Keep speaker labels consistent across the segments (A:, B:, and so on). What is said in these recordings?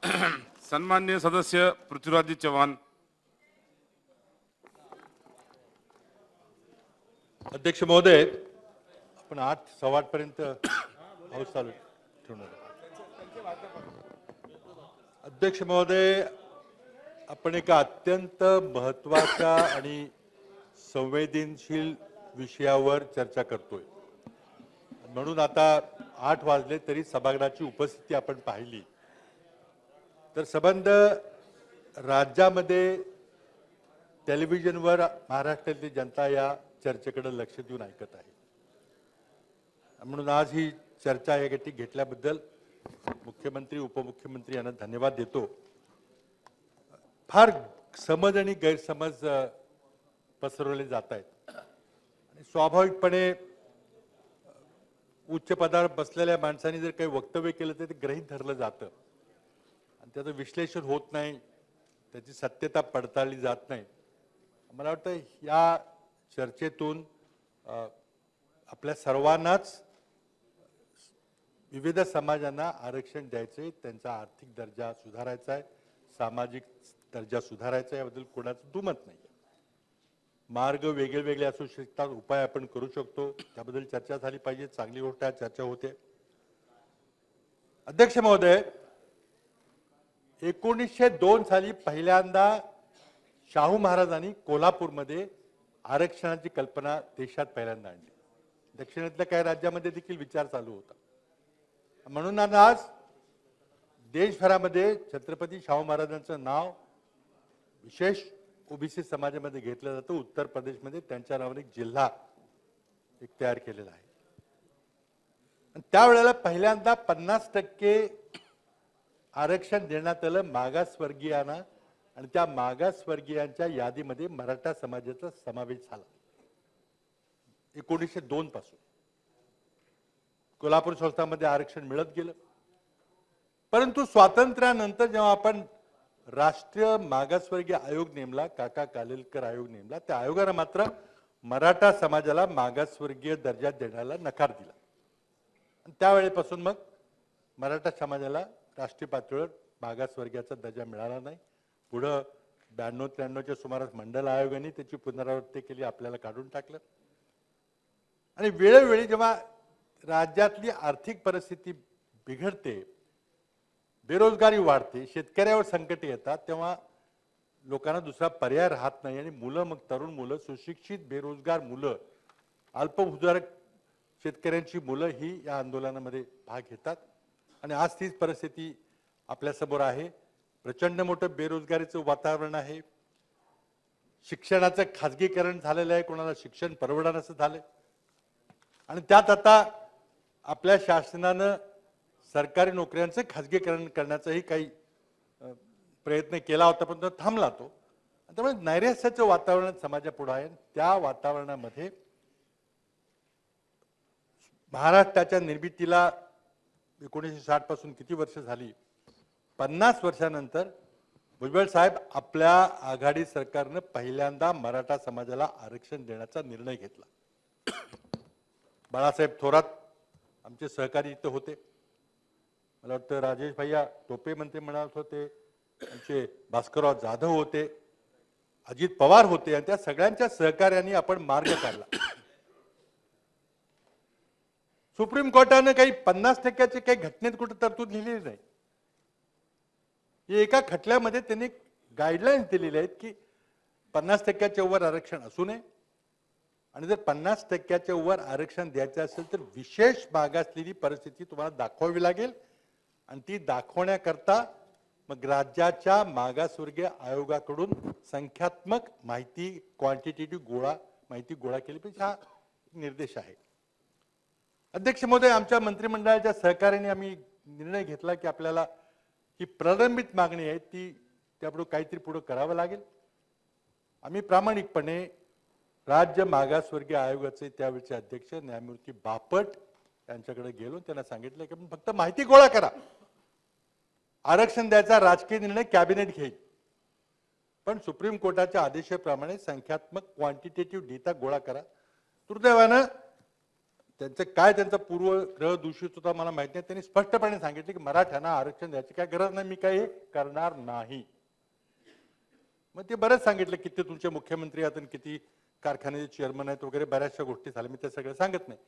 A: सन्मान्य सदस्य पृथ्वीराज चव्हाण।
B: अध्यक्ष महोदय, आपण 8 सव्वा 8 पर्यंत हाऊस चालू ठेवणार. अध्यक्ष महोदय, आपण एका अत्यंत महत्त्वाच्या आणि संवेदनशील विषयावर चर्चा करतोय. म्हणून आता 8 वाजले तरी सभागृहाची उपस्थिती आपण पाहिली तर संबंध राज्यामध्ये टेलिव्हिजनवर महाराष्ट्रातली जनता या चर्चेकडे लक्ष देऊन ऐकत आहे. म्हणून आज ही चर्चा या गती घेतल्याबद्दल मुख्यमंत्री उपमुख्यमंत्री यांना धन्यवाद देतो. फार समज आणि गैरसमज पसरवले जात आहेत आणि स्वाभाविकपणे उच्च पदावर बसलेल्या माणसांनी जर काही वक्तव्य केलं तर ते गृहीत धरलं जातं आणि त्याचं विश्लेषण होत नाही, त्याची सत्यता पडताळली जात नाही. मला वाटतं या चर्चेतून आपल्या सर्वांनाच विविध समाजांना आरक्षण द्यायचे, त्यांचा आर्थिक दर्जा सुधारायचा आहे, सामाजिक दर्जा सुधारायचा आहे, याबद्दल कोणाचं दुमत नाही. मार्ग वेगळे वेगळे असू शकतात, उपाय आपण करू शकतो, त्याबद्दल चर्चा झाली पाहिजे. चांगली गोष्ट आहे, चर्चा होते. अध्यक्ष महोदय, 1902 साली पहिल्यांदा शाहू महाराजांनी कोल्हापूरमध्ये आरक्षणाची कल्पना देशात पहिल्यांदा आणली. दक्षिणेतल्या काही राज्यामध्ये देखील विचार चालू होता. म्हणून आज देशभरामध्ये छत्रपती शाहू महाराजांचं नाव विशेष ओबीसी समाजामध्ये घेतलं जातं. उत्तर प्रदेशमध्ये त्यांच्या नावाने एक जिल्हा तयार केलेला आहे. त्यावेळेला पहिल्यांदा 50% आरक्षण देण्यात आलं मागासवर्गीयांना आणि त्या मागासवर्गीयांच्या यादीमध्ये मराठा समाजाचा समावेश झाला. 1902 पासून कोल्हापूर संस्थांमध्ये आरक्षण मिळत गेलं. परंतु स्वातंत्र्यानंतर जेव्हा आपण राष्ट्रीय मागासवर्गीय आयोग नेमला, काका कालेलकर आयोग नेमला, त्या आयोगाने मात्र मराठा समाजाला मागासवर्गीय दर्जा देण्याला नकार दिला. त्यावेळेपासून मग मराठा समाजाला राष्ट्रीय पातळीवर मागासवर्गीयाचा दर्जा मिळाला नाही. पुढे 92-93च्या सुमारास मंडल आयोगाने त्याची पुनरावृत्ती केली, आपल्याला काढून टाकलं. आणि वेळोवेळी जेव्हा राज्यातली आर्थिक परिस्थिती बिघडते, बेरोजगारी वाढते, शेतकऱ्यावर संकट येतात, तेव्हा लोकांना दुसरा पर्याय राहत नाही आणि मुलं, मग तरुण मुलं, सुशिक्षित बेरोजगार मुलं, अल्पभूधारक शेतकऱ्यांची मुलं ही या आंदोलनामध्ये भाग घेतात. आणि आज तीच परिस्थिती आपल्यासमोर आहे. प्रचंड मोठं बेरोजगारीचं वातावरण आहे. शिक्षणाचं खाजगीकरण झालेलं आहे, कोणाला शिक्षण परवडणारं झालंय. आणि त्यात आता आपल्या शासनानं सरकारी नोकऱ्यांचं खाजगीकरण करण्याचाही काही प्रयत्न केला होता, पण तो थांबला. त्यामुळे नैराश्याचं वातावरण समाजापुढे आहे. त्या वातावरणामध्ये महाराष्ट्राच्या निर्मितीला 1960 पासून किती वर्ष झाली, 50 वर्षानंतर भुजबळ साहेब आपल्या आघाडी सरकारनं पहिल्यांदा मराठा समाजाला आरक्षण देण्याचा निर्णय घेतला. बाळासाहेब थोरात आमचे सहकारी इथं होते. मला वाटतं राजेश भैया टोपे मंत्री म्हणाल होते, आमचे भास्करराव जाधव होते, अजित पवार होते, आणि त्या सगळ्यांच्या सहकार्याने आपण मार्ग काढला. सुप्रीम कोर्टाने काही 50% काही घटनेत कुठे तरतूद लिहिलेली नाही. एका खटल्यामध्ये त्यांनी गाईडलाईन्स दिलेल्या आहेत की 50%च्या वर आरक्षण असू नये, आणि जर 50%च्या वर आरक्षण द्यायचं असेल तर विशेष मागासलेली परिस्थिती तुम्हाला दाखवावी लागेल. आणि ती दाखवण्याकरता मग राज्याच्या मागासवर्गीय आयोगाकडून संख्यात्मक माहिती, क्वांटिटेटिव्ह माहिती गोळा केली पाहिजे, हा निर्देश आहे. अध्यक्ष महोदय, आमच्या मंत्रिमंडळाच्या सहकार्याने आम्ही निर्णय घेतला की आपल्याला ही प्रलंबित मागणी आहे ती त्यापुढे काहीतरी पुढे करावं लागेल. आम्ही प्रामाणिकपणे राज्य मागासवर्गीय आयोगाचे त्यावेळेचे अध्यक्ष न्यायमूर्ती बापट यांच्याकडे गेलो. त्यांना सांगितलं की फक्त माहिती गोळा करा, आरक्षण द्यायचा राजकीय निर्णय कॅबिनेट घेईल, पण सुप्रीम कोर्टाच्या आदेशाप्रमाणे संख्यात्मक क्वांटिटेटिव्ह डेटा गोळा करा. दुर्दैवानं त्यांचं काय त्यांचा पूर्वग्रह दूषित होता मला माहित नाही. त्यांनी स्पष्टपणे सांगितले की मराठ्यांना आरक्षण द्यायची काय गरज नाही, मी काही करणार नाही. मग ते बरेच सांगितले किती तुमचे मुख्यमंत्री आहेत आणि किती कारखान्याचे चेअरमन आहेत वगैरे बऱ्याचशा गोष्टी झाल्या, मी ते सगळं सांगत नाही.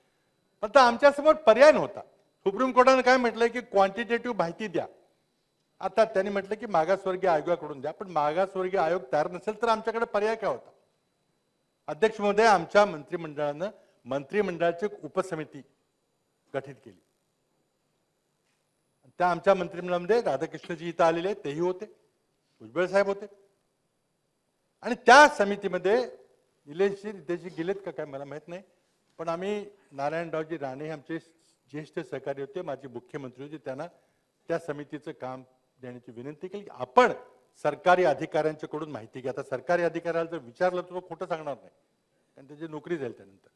B: पण तर आमच्यासमोर पर्याय नव्हता. सुप्रीम कोर्टाने काय म्हटलंय की क्वांटिटेटिव्ह माहिती द्या. आता त्यांनी म्हटलं की मागासवर्गीय आयोगाकडून द्या, पण मागासवर्गीय आयोग तयार नसेल तर आमच्याकडे पर्याय काय होता. अध्यक्ष महोदय, आमच्या मंत्रिमंडळानं मंत्रिमंडळाची एक उपसमिती गठीत केली. त्या आमच्या मंत्रिमंडळामध्ये राधाकृष्णजी इथं आलेले तेही होते, भुजबळ साहेब होते. आणि त्या समितीमध्ये निलेशजी रितेशजी गेलेत का काय मला माहित नाही, पण आम्ही नारायणरावजी राणे आमचे ज्येष्ठ सहकारी होते, माझे मुख्यमंत्री होते, त्यांना त्या समितीचं काम देण्याची विनंती केली. आपण सरकारी अधिकाऱ्यांच्याकडून माहिती घ्या. आता सरकारी अधिकाऱ्याला जर विचारलं तर तो खोटं सांगणार नाही, कारण त्याची नोकरी जाईल त्यानंतर.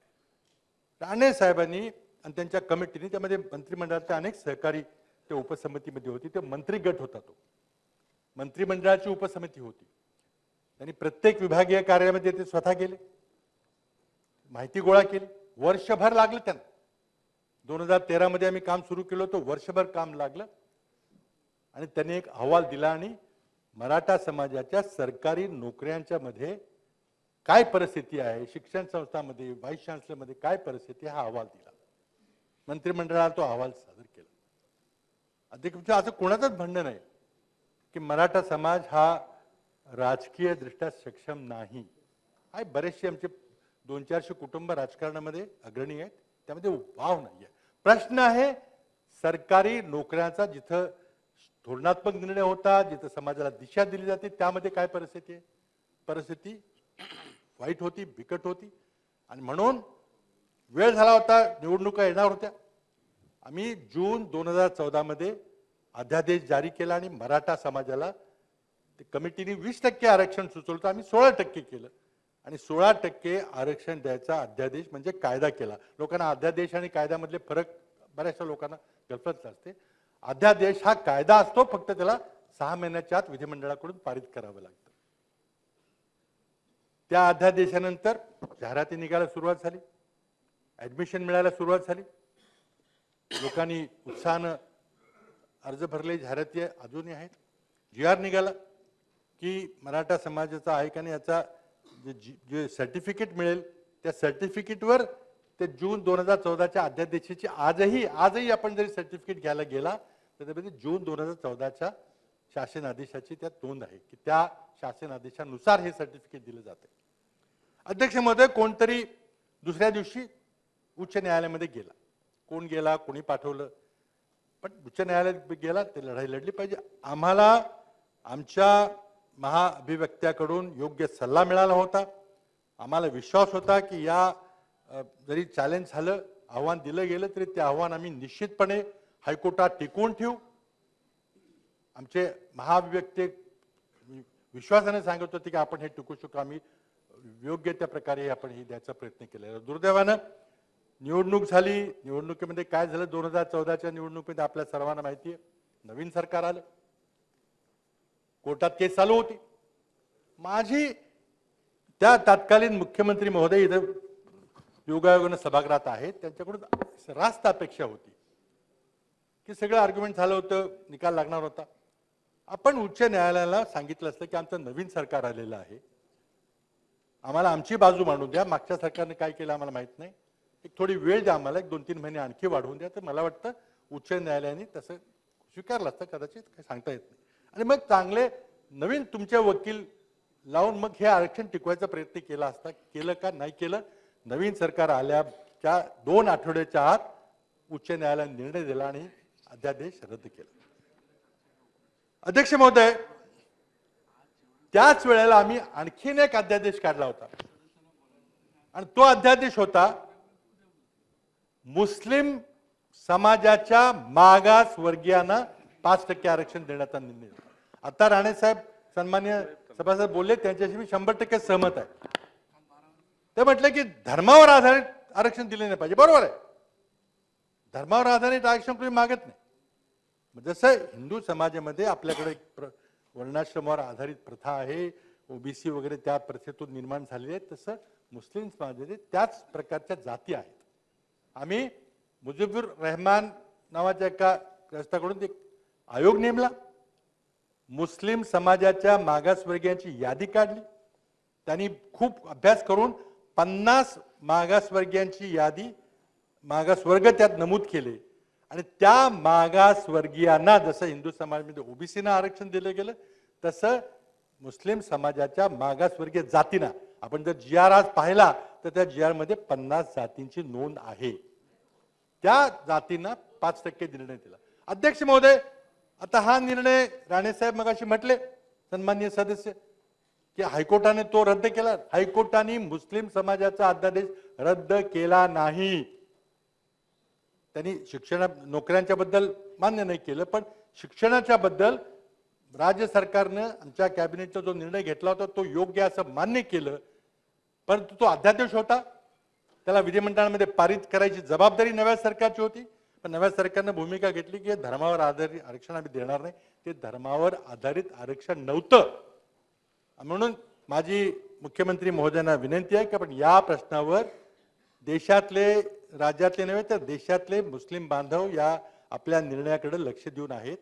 B: राणे साहेबांनी आणि त्यांच्या कमिटीने, त्यामध्ये मंत्रिमंडळाचे अनेक सहकारी त्या उपसमितीमध्ये होती, ते मंत्री गट होता, तो मंत्रिमंडळाची उपसमिती होती. त्यांनी प्रत्येक विभागीय कार्यालयामध्ये ते स्वतः गेले, माहिती गोळा केली. वर्षभर लागलं त्यांना. 2013 मध्ये आम्ही काम सुरू केलं होतं, वर्षभर काम लागलं आणि त्यांनी एक अहवाल दिला आणि मराठा समाजाच्या सरकारी नोकऱ्यांच्या मध्ये काय परिस्थिती आहे, शिक्षण संस्थांमध्ये, व्हाईस चान्सलरमध्ये काय परिस्थिती, हा अहवाल दिला. मंत्रिमंडळाला तो अहवाल सादर केला. अध्यक्ष, असं कोणाचंच म्हणणं नाही की मराठा समाज हा राजकीय दृष्ट्या सक्षम नाही. आहे, बरेचसे आमचे 200-400 कुटुंब राजकारणामध्ये अग्रणी आहेत, त्यामध्ये वाव नाहीये. प्रश्न आहे सरकारी नोकऱ्यांचा, जिथं धोरणात्मक निर्णय होता, जिथं समाजाला दिशा दिली जाते, त्यामध्ये काय परिस्थिती आहे. परिस्थिती वाईट होती, बिकट होती. आणि म्हणून वेळ झाला होता, निवडणुका येणार होत्या. आम्ही जून 2014 मध्ये अध्यादेश जारी केला आणि मराठा समाजाला कमिटीने 20% आरक्षण सुचवलं, तर आम्ही 16% केलं आणि 16% आरक्षण द्यायचा अध्यादेश म्हणजे कायदा केला. लोकांना अध्यादेश आणि कायद्यामधले फरक बऱ्याचशा लोकांना कल्पत असते. अध्यादेश हा कायदा असतो, फक्त त्याला 6 महिन्याच्या आत विधिमंडळाकडून पारित करावं लागतं. त्या अध्यादेशानंतर जाहिराती निघायला सुरुवात झाली, ऍडमिशन मिळायला सुरुवात झाली, लोकांनी उत्साहानं अर्ज भरले, जाहिराती अजूनही आहेत. GR निघाला की मराठा समाजाचा आहे का नाही याचा जे सर्टिफिकेट मिळेल, त्या सर्टिफिकेटवर ते जून 2014च्या अध्यादेशाची आजही आपण जरी सर्टिफिकेट घ्यायला गेला तर त्यामध्ये जून 2014च्या शासन आदेशाची त्यात नोंद आहे की त्या शासन आदेशानुसार हे सर्टिफिकेट दिलं जाते. अध्यक्ष महोदय, कोणतरी दुसऱ्या दिवशी उच्च न्यायालयामध्ये गेला. कोण गेला, कोणी पाठवलं, पण उच्च न्यायालयात गेला, ते लढाई लढली पाहिजे. आम्हाला आमच्या महाअभिव्यक्त्याकडून योग्य सल्ला मिळाला होता. आम्हाला विश्वास होता की या जरी चॅलेंज झालं, आव्हान दिलं गेलं तरी ते आव्हान आम्ही निश्चितपणे हायकोर्टात टिकवून ठेवू. आमचे महाअभिव्यक्ते विश्वासाने सांगत होते की आपण हे टिकू शकू. आम्ही योग्य त्या प्रकारे आपण हे द्यायचा प्रयत्न केला. दुर्दैवानं निवडणूक झाली. निवडणुकीमध्ये काय झालं, 2014च्या निवडणुकीमध्ये आपल्या सर्वांना माहिती आहे, नवीन सरकार आलं, कोर्टात केस चालू होती. माझी त्या तत्कालीन मुख्यमंत्री महोदय इथं योगायोगानं सभागृहात आहेत, त्यांच्याकडून रास्त अपेक्षा होती की सगळं आर्ग्युमेंट झालं होतं, निकाल लागणार होता. आपण उच्च न्यायालयाला सांगितलं असतं की आमचं नवीन सरकार आलेलं आहे, आम्हाला आमची बाजू मांडून द्या. मागच्या सरकारने काय केलं आम्हाला माहित नाही, एक थोडी वेळ द्या आम्हाला, एक 2-3 महिने आणखी वाढवून द्या. तर मला वाटतं उच्च न्यायालयाने तसं स्वीकारलं असतं, कदाचित काही सांगता येत नाही. आणि मग चांगले नवीन तुमचे वकील लावून मग हे आरक्षण टिकवायचा प्रयत्न केला असता. केलं का नाही केलं. नवीन सरकार आल्याच्या 2 आठवड्याच्या आत उच्च न्यायालयाने निर्णय दिला आणि अध्यादेश रद्द केला. अध्यक्ष महोदय, त्याच वेळेला आम्ही आणखीन एक अध्यादेश काढला होता आणि तो अध्यादेश होता मुस्लिम समाजाच्या मागासवर्गीयांना 5% आरक्षण देण्याचा निर्णय. आता राणे साहेब सन्मान्य सभासद बोलले, त्यांच्याशी मी 100% सहमत आहे. ते म्हटले की धर्मावर आधारित आरक्षण दिले नाही पाहिजे. बरोबर आहे, धर्मावर आधारित आरक्षण तुम्ही मागत नाही. जसं हिंदू समाजामध्ये आपल्याकडे वर्णाश्रमावर आधारित प्रथा आहे, ओबीसी वगैरे त्या प्रथेतून निर्माण झालेली आहे, तसं मुस्लिम समाजामध्ये त्याच प्रकारच्या जाती आहेत. आम्ही मुजीबुर रहमान नावाच्या एका ग्रस्ताकडून एक आयोग नेमला, मुस्लिम समाजाच्या मागासवर्गीयांची यादी काढली, त्यांनी खूप अभ्यास करून 50 मागासवर्गीयांची यादी, मागासवर्ग त्यात नमूद केले आणि त्या मागासवर्गीयांना जसं हिंदू समाजामध्ये ओबीसीना आरक्षण दिलं गेलं तसं मुस्लिम समाजाच्या मागासवर्गीय जातींना आपण जर जी आर आज पाहिला तर त्या जी आर मध्ये 50 जातींची नोंद आहे. त्या जातींना 5% निर्णय दिला. अध्यक्ष महोदय, आता हा निर्णय राणे साहेब मगाशी म्हटले सन्माननीय सदस्य की हायकोर्टाने तो रद्द केला. हायकोर्टाने मुस्लिम समाजाचा अध्यादेश रद्द केला नाही. त्यांनी शिक्षण नोकऱ्यांच्या बद्दल मान्य नाही केलं, पण शिक्षणाच्या बद्दल राज्य सरकारनं आमच्या कॅबिनेटचा जो निर्णय घेतला होता तो योग्य असं मान्य केलं, परंतु तो अध्यादेश होता, त्याला विधिमंडळामध्ये पारित करायची जबाबदारी नव्या सरकारची होती. पण नव्या सरकारनं भूमिका घेतली की धर्मावर आधारित आरक्षण आम्ही देणार नाही. ते धर्मावर आधारित आरक्षण नव्हतं. म्हणून माझी मुख्यमंत्री महोदयांना विनंती आहे की आपण या प्रश्नावर देशातले, राज्यातले नव्हे तर देशातले मुस्लिम बांधव या आपल्या निर्णयाकडे लक्ष देऊन आहेत.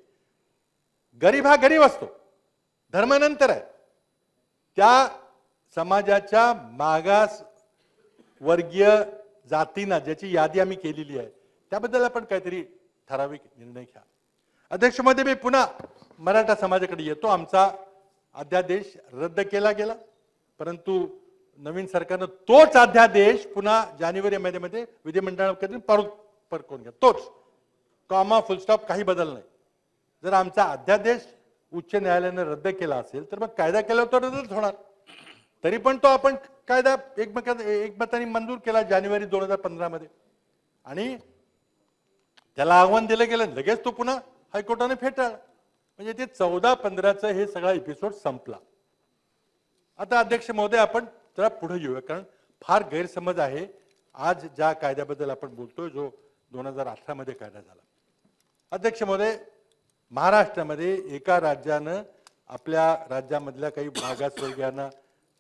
B: गरीब हा गरीब असतो, धर्मानंतर आहे. त्या समाजाच्या मागास वर्गीय जातींना ज्याची यादी आम्ही केलेली आहे त्याबद्दल आपण काहीतरी ठराविक निर्णय घ्या. अध्यक्ष महोदय, मी पुन्हा मराठा समाजाकडे येतो. आमचा अध्यादेश रद्द केला गेला, परंतु नवीन सरकारनं तोच अध्यादेश पुन्हा जानेवारी महिन्यामध्ये विधिमंडळाकडे परतून घ्या. तोच कॉमा फुलस्टॉप काही बदल नाही. जर आमचा अध्यादेश उच्च न्यायालयाने रद्द केला असेल तर मग कायदा केला तर रद्दच होणार. तरी पण तो आपण कायदा एकमताने मंजूर केला जानेवारी 2015 मध्ये आणि त्याला आव्हान दिलं गेलं, लगेच तो पुन्हा हायकोर्टाने फेटाळला. म्हणजे ते 14-15चं हे सगळा एपिसोड संपला. आता अध्यक्ष महोदय, आपण जरा पुढे येऊया, कारण फार गैरसमज आहे आज ज्या कायद्याबद्दल आपण बोलतोय जो 2018 मध्ये कायदा झाला. अध्यक्ष महोदय, महाराष्ट्रामध्ये एका राज्यानं आपल्या राज्यामधल्या काही मागासवर्गीयांना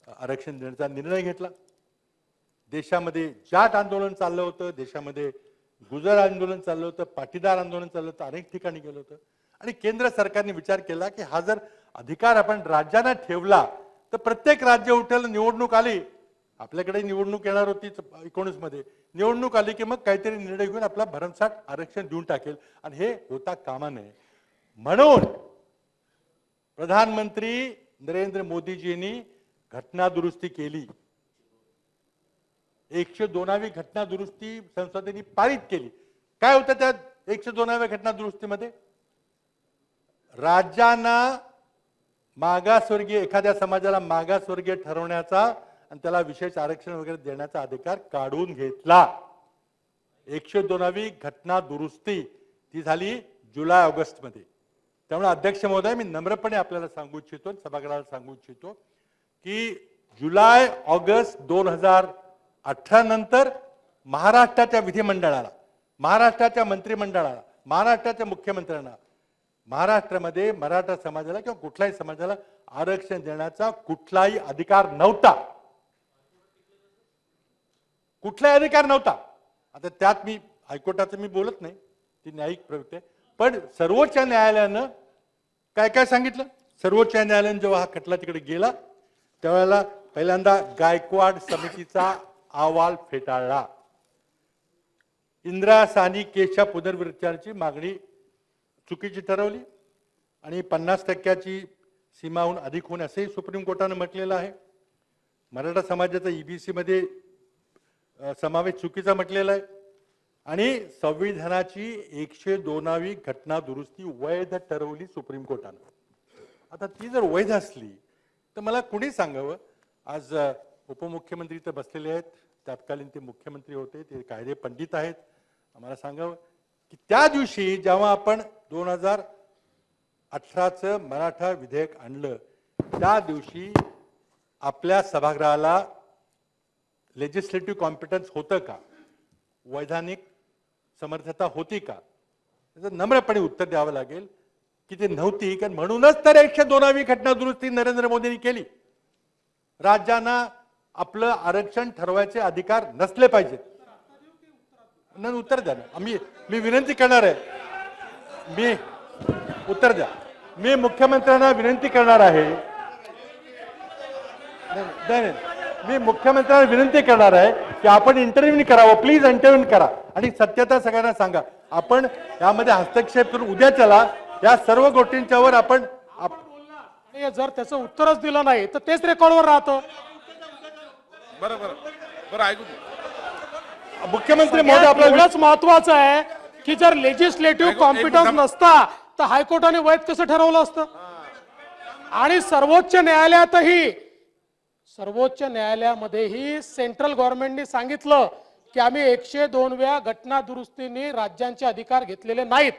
B: आरक्षण देण्याचा निर्णय घेतला. देशामध्ये जाट आंदोलन चाललं होतं, देशामध्ये गुजर आंदोलन चाललं होतं, पाटीदार आंदोलन चाललं होतं, अनेक ठिकाणी गेलं होतं आणि केंद्र सरकारने विचार केला की हा जर अधिकार आपण राज्यांना ठेवला तर प्रत्येक राज्य उठेल, निवडणूक आली, आपल्याकडे निवडणूक येणार होती 19 मध्ये, निवडणूक आली की मग काहीतरी निर्णय घेऊन आपला भरमसाठ आरक्षण देऊन टाकेल आणि हे होता कामा नये. म्हणून प्रधानमंत्री नरेंद्र मोदीजींनी घटना दुरुस्ती केली. 102वी घटना दुरुस्ती संसदेने पारित केली. काय होतं त्या 102व्या घटना दुरुस्तीमध्ये? राज्यांना मागासवर्गीय, एखाद्या समाजाला मागासवर्गीय ठरवण्याचा आणि त्याला विशेष आरक्षण वगैरे देण्याचा अधिकार काढून घेतला. 102वी घटना दुरुस्ती ती झाली जुलै-ऑगस्ट मध्ये. त्यामुळे अध्यक्ष महोदय, मी नम्रपणे आपल्याला सांगू इच्छितो, सभागृहाला सांगू इच्छितो की जुलै-ऑगस्ट 2018 नंतर महाराष्ट्राच्या विधिमंडळाला, महाराष्ट्राच्या मंत्रिमंडळाला, महाराष्ट्राच्या मुख्यमंत्र्यांना महाराष्ट्रामध्ये मराठा समाजाला किंवा कुठल्याही समाजाला आरक्षण देण्याचा कुठलाही अधिकार नव्हता. कुठलाही अधिकार नव्हता. आता त्यात मी हायकोर्टाचं मी बोलत नाही, ती न्यायिक प्रवृत्ती आहे, पण सर्वोच्च न्यायालयानं काय काय सांगितलं? सर्वोच्च न्यायालयाने जेव्हा हा खटला तिकडे गेला त्यावेळेला पहिल्यांदा गायकवाड समितीचा अहवाल फेटाळला. इंदिरा साहनी केसच्या पुनर्विचाराची मागणी चुकीची ठरवली आणि 50% सीमाहून अधिक होणे असेही सुप्रीम कोर्टाने म्हटलेलं आहे. मराठा समाजाचा ईबीसी मध्ये समावेश चुकीचा म्हटलेला आहे आणि संविधानाची 102वी घटना दुरुस्ती वैध ठरवली सुप्रीम कोर्टाने. आता ती जर वैध असली तर मला कोणी सांगावं, आज उपमुख्यमंत्री तर बसलेले आहेत, तत्कालीन ते मुख्यमंत्री होते, ते कायदे पंडित आहेत, आम्हाला सांगावं की त्या दिवशी जेव्हा आपण 2018चं मराठा विधेयक आणलं त्या दिवशी आपल्या सभागृहाला लेजिस्लेटिव्ह कॉम्पिटन्स होतं का, वैधानिक समर्थता होती का? त्याचं नम्रपणे उत्तर द्यावं लागेल की ते नव्हती. कारण म्हणूनच तर 102वी घटना दुरुस्ती नरेंद्र मोदींनी केली. राज्यांना आपलं आरक्षण ठरवायचे अधिकार नसले पाहिजेत. नाही उत्तर द्या ना. मी विनंती करणार आहे. मी उत्तर द्या. मी मुख्यमंत्र्यांना विनंती करणार आहे. नाही, मी मुख्यमंत्र्यांना विनंती करणार आहे की आपण इंटरव्ह्यू करावं. प्लीज इंटरव्ह्यू करा आणि सत्यता सगळ्यांना सांगा. आपण यामध्ये हस्तक्षेप करून उद्या चला या सर्व गोष्टींच्यावर आपण
C: आणि जर त्याचं उत्तरच दिलं नाही तर तेच रेकॉर्डवर राहतं.
A: बरं बरं बरं ऐकू दे.
B: मुख्यमंत्री महोदय
C: सगळ्यात
B: आपला
C: एवढंच महत्वाचं आहे की जर लेजिस्लेटिव्ह
A: एक
C: कॉम्पिटन्स
A: मिनिट.
C: नसता तर हायकोर्टाने वैध कसं ठरवलं असतं. आणि सर्वोच्च न्यायालयामध्येही सेंट्रल गव्हर्नमेंटने सांगितलं की आम्ही 102व्या घटना दुरुस्तीने राज्यांचे अधिकार घेतलेले नाहीत.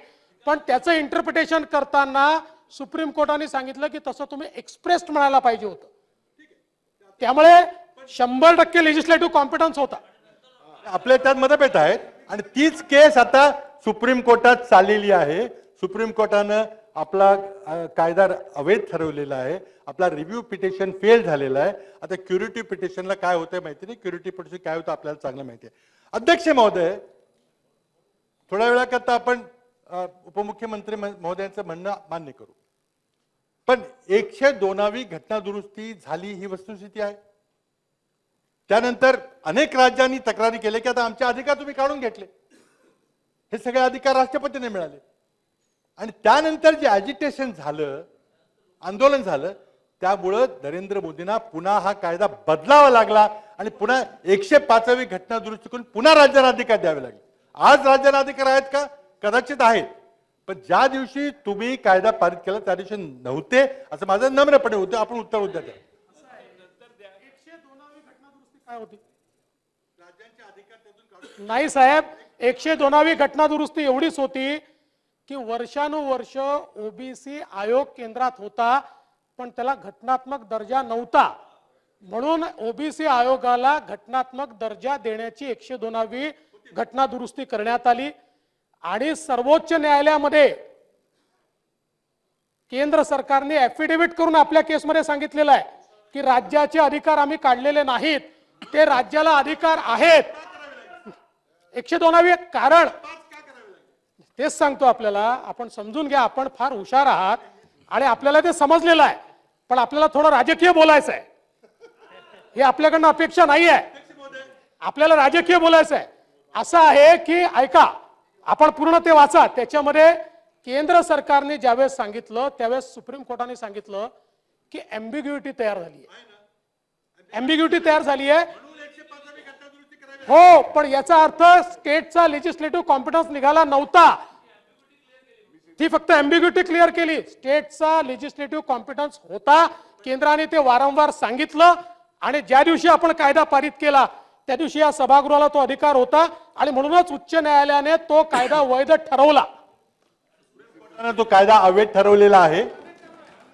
C: पण त्याचं इंटरप्रिटेशन करताना सुप्रीम कोर्टाने सांगितलं की तसं तुम्ही एक्सप्रेस्ड म्हणायला पाहिजे होतं. त्यामुळे 100% लेजिस्लेटिव्ह कॉम्पिटन्स होता.
B: आपल्या त्यात मतभेद आहेत आणि तीच केस आता सुप्रीम कोर्टात चाललेली आहे. सुप्रीम कोर्टानं आपला कायदा अवैध ठरवलेला आहे. आपला रिव्ह्यू पिटिशन फेल झालेला आहे. आता क्युरेटिव्ह पिटिशनला काय होतंय माहिती नाही. क्युरेटिव्ह पिटिशन काय होतं आपल्याला चांगलं माहिती आहे. अध्यक्ष महोदय, थोड्या वेळाकरता आपण उपमुख्यमंत्री महोदयांचं म्हणणं मान्य करू, पण 102वी घटना दुरुस्ती झाली ही वस्तुस्थिती आहे. त्यानंतर अनेक राज्यांनी तक्रारी केली की आता आमचे अधिकार तुम्ही काढून घेतले. हे सगळे अधिकार राष्ट्रपतींनी मिळाले आणि त्यानंतर जे ॲजिटेशन झालं, आंदोलन झालं, त्यामुळं नरेंद्र मोदींना पुन्हा हा कायदा बदलावा लागला आणि पुन्हा 105वी घटना दुरुस्ती करून पुन्हा राज्यांना अधिकार द्यावे लागले. आज राज्यांना अधिकार आहेत का? कदाचित आहेत, पण ज्या दिवशी तुम्ही कायदा पारित केला त्या दिवशी नव्हते असं माझं नम्रपणे होतं. आपण उत्तर उद्या द्या.
C: काय होती नाही साहेब, 102वी घटना दुरुस्ती एवढीच होती की वर्षानुवर्ष ओबीसी आयोग केंद्रात होता पण त्याला घटनात्मक दर्जा नव्हता. म्हणून ओबीसी आयोगाला घटनात्मक दर्जा देण्याची 102वी घटना दुरुस्ती करण्यात आली. आणि सर्वोच्च न्यायालयामध्ये केंद्र सरकारने ऍफिडेव्हिट करून आपल्या केसमध्ये सांगितलेलं आहे की राज्याचे अधिकार आम्ही काढलेले नाहीत, ते राज्याला अधिकार आहेत. 102वी कारण तेच सांगतो आपल्याला. आपण समजून घ्या, आपण फार हुशार आहात आणि आपल्याला ते समजलेलं आहे, पण आपल्याला थोडं राजकीय बोलायचं आहे. हे आपल्याकडनं अपेक्षा नाही आहे. आपल्याला राजकीय बोलायचं आहे. असं आहे की ऐका, आपण पूर्ण ते वाचा. त्याच्यामध्ये केंद्र सरकारने ज्यावेळेस सांगितलं त्यावेळेस सुप्रीम कोर्टाने सांगितलं की एम्बिग्युइटी तयार झाली आहे. एम्बिग्युइटी तयार झाली आहे हो, पण याचा अर्थ स्टेटचा लेजिस्लेटिव्ह कॉम्पिटन्स निघाला नव्हता. ती फक्त एम्बिग्युइटी क्लिअर केली. स्टेटचा लेजिस्लेटिव्ह कॉम्पिटन्स होता. केंद्राने ते वारंवार सांगितलं आणि ज्या दिवशी आपण कायदा पारित केला त्या दिवशी या सभागृहाला तो अधिकार होता आणि म्हणूनच उच्च न्यायालयाने तो कायदा वैध ठरवला.
B: तो कायदा अवैध ठरवलेला आहे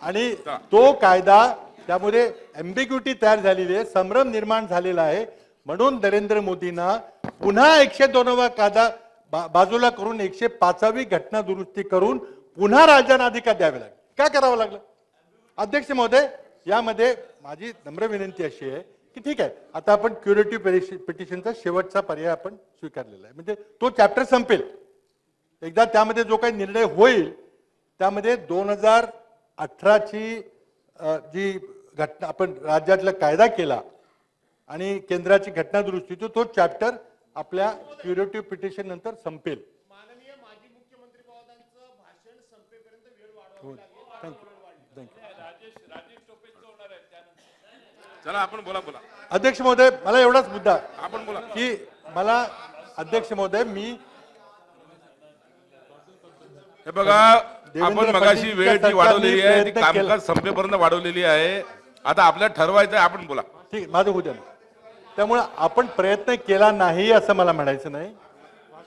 B: आणि तो कायदा त्यामुळे एम्बिग्युइटी तयार झालेली आहे, संभ्रम निर्माण झालेला आहे. म्हणून नरेंद्र मोदींना पुन्हा 102वा कायदा बाजूला करून 105वी घटना दुरुस्ती करून पुन्हा राज्यांना अधिकार द्यावे लागले. का करावं लागलं? अध्यक्ष महोदय, यामध्ये माझी नम्र विनंती अशी आहे की ठीक आहे, आता आपण क्युरेटिव्ह पिटिशनचा शेवटचा पर्याय आपण स्वीकारलेला आहे. म्हणजे तो चॅप्टर संपेल. एकदा त्यामध्ये जो काही निर्णय होईल त्यामध्ये 2018ची जी घटना आपण राज्यातला कायदा केला आणि केंद्राची घटना दुरुस्ती तो चॅप्टर आपल्या क्युरेटिव्ह पिटिशन नंतर संपेल.
C: माननीय माजी मुख्यमंत्री महोदयांचं भाषण संपेपर्यंत वेळ वाढवावी लागेल.
A: चला आपण बोला.
B: अध्यक्ष महोदय, मला एवढाच मुद्दा
A: आपण बोला
B: की मला अध्यक्ष महोदय
A: हे बघा, आपण मगाशी वेळ जी वाढवलेली आहे ती कामकाज संपेपर्यंत वाढवलेली आहे. आता आपल्याला ठरवायचं आहे. आपण बोला.
B: ठीक, माझं होऊ द्या. त्यामुळे आपण प्रयत्न केला नाही असं मला म्हणायचं नाही.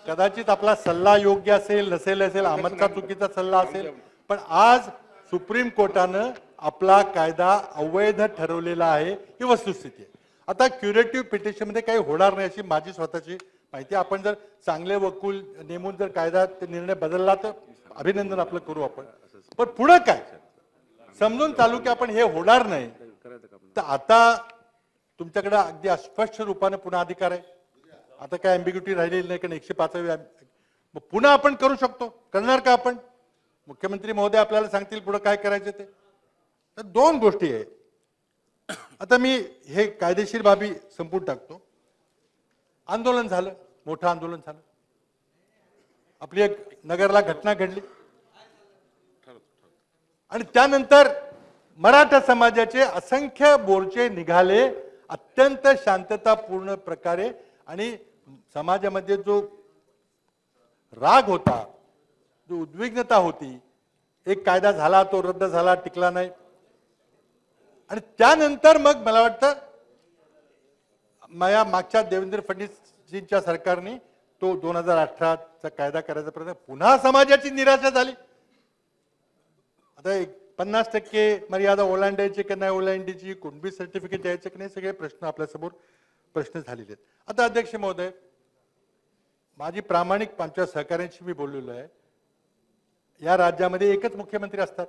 B: कदाचित आपला सल्ला योग्य असेल नसेल, आमचा चुकीचा सल्ला असेल, पण आज सुप्रीम कोर्टानं आपला कायदा अवैध ठरवलेला आहे ही वस्तुस्थिती आहे. आता क्युरेटिव्ह पिटिशन मध्ये काही होणार नाही अशी माझी स्वतःची माहिती. आपण जर चांगले वकील नेमून जर कायदा निर्णय बदलला तर अभिनंदन आपलं करू आपण. पण पुढे काय समजून चालू की आपण हे होणार नाही, तर आता तुमच्याकडे अगदी अस्पष्ट रूपाने पुन्हा अधिकार आहे. आता काय अँबिग्युटी राहिलेली नाही, कारण 105वी मग पुन्हा आपण करू शकतो. करणार का आपण? मुख्यमंत्री महोदय आपल्याला सांगतील पुढे काय करायचं ते. तर दोन गोष्टी आहे. आता मी हे कायदेशीर बाबी संपून टाकतो. आंदोलन झालं, मोठं आंदोलन झालं, आपली एक नगरला घटना घडली आणि त्यानंतर मराठा समाजाचे असंख्य मोर्चे निघाले अत्यंत शांततापूर्ण प्रकारे. आणि समाजामध्ये जो राग होता, जो उद्विग्नता होती, एक कायदा झाला तो रद्द झाला, टिकला नाही. आणि त्यानंतर मग मला वाटतं माझ्या मागच्या देवेंद्र फडणवीसजींच्या सरकारने तो 2018चा कायदा करायचा प्रयत्न, पुन्हा समाजाची निराशा झाली. आता 50% मर्यादा ओलांडायची की नाही ओलांडायची, कुणबी सर्टिफिकेट द्यायचं की नाही, सगळे प्रश्न आपल्यासमोर प्रश्न झालेले आहेत. आता अध्यक्ष महोदय, माझी प्रामाणिक आमच्या सहकाऱ्यांशी मी बोललेलो आहे. या राज्यामध्ये एकच मुख्यमंत्री असतात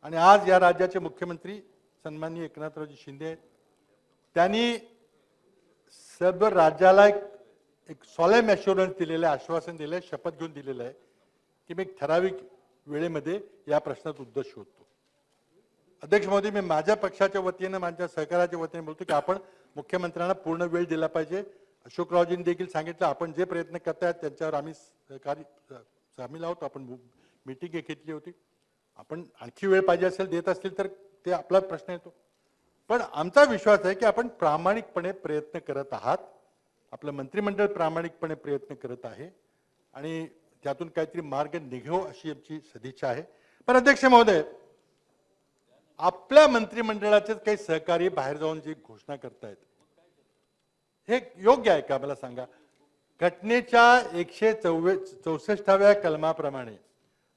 B: आणि आज या राज्याचे मुख्यमंत्री सन्माननीय एकनाथरावजी शिंदे आहेत. त्यांनी सर्व राज्याला एक सॉलेम ॲश्युरन्स दिलेलं आहे, आश्वासन दिलं आहे, शपथ घेऊन दिलेलं आहे की मी एक ठराविक वेळेमध्ये या प्रश्नात उद्देश शोधतो. अध्यक्ष महोदय, मी माझ्या पक्षाच्या वतीनं माझ्या सहकाराच्या वतीने बोलतो की आपण मुख्यमंत्र्यांना पूर्ण वेळ दिला पाहिजे. अशोकरावजींनी देखील सांगितलं आपण जे प्रयत्न करतायत त्यांच्यावर आम्ही सहकारी सामील आहोत. आपण मीटिंग घेतली होती. आपण आणखी वेळ पाहिजे असेल देत असतील तर ते आपला प्रश्न येतो. पण आमचा विश्वास आहे की आपण प्रामाणिकपणे प्रयत्न करत आहात. आपलं मंत्रिमंडळ प्रामाणिकपणे प्रयत्न करत आहे आणि त्यातून काहीतरी मार्ग निघो अशी आमची सदिच्छा आहे. पण अध्यक्ष महोदय, आपल्या मंत्रिमंडळाचे काही सहकारी बाहेर जाऊन जी घोषणा करतायत हे योग्य आहे का मला सांगा. घटनेच्या 164व्या कलमाप्रमाणे